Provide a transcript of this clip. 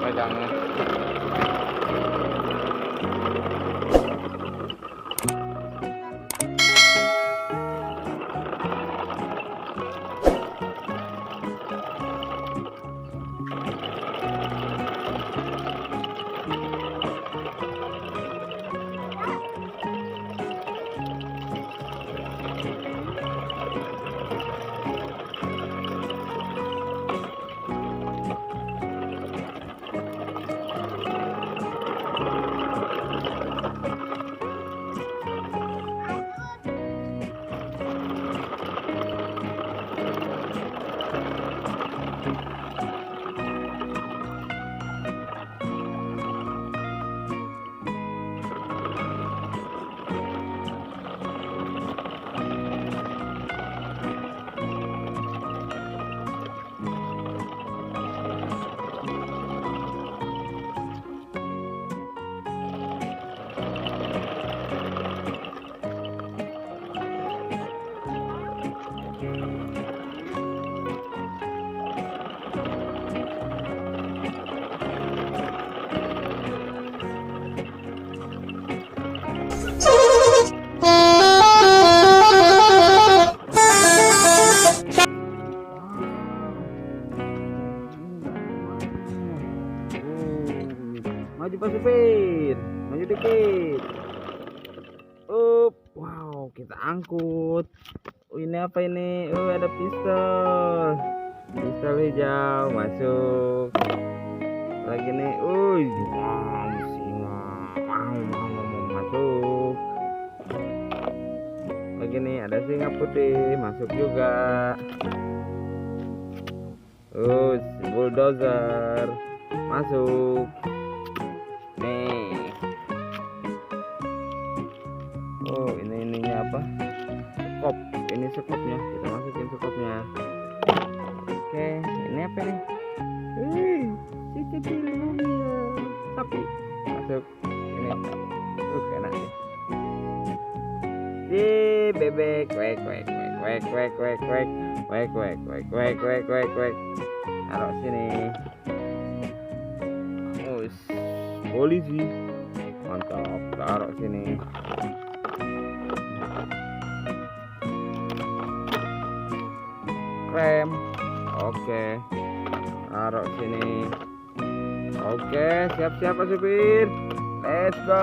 Pedangnya. Maju Pak Supir, maju dikit. Wow, kita angkut. Ini apa ini? Ada pistol. Pistol hijau masuk. Lagi nih, mau masuk. Lagi nih ada singa putih masuk juga. Bulldozer masuk. Nih. Ininya apa? Sekop. Ini sekopnya. Kita masukin sekopnya. Oke, ini apa nih? Si kecil mobil. Tapi masuk. Ini. Enak nih. Si bebek. Wek. Taruh sini. Polisi. Mantap, taruh sini. Rem. Oke. Taruh sini. Oke, siap-siap Pak Supir. Let's go.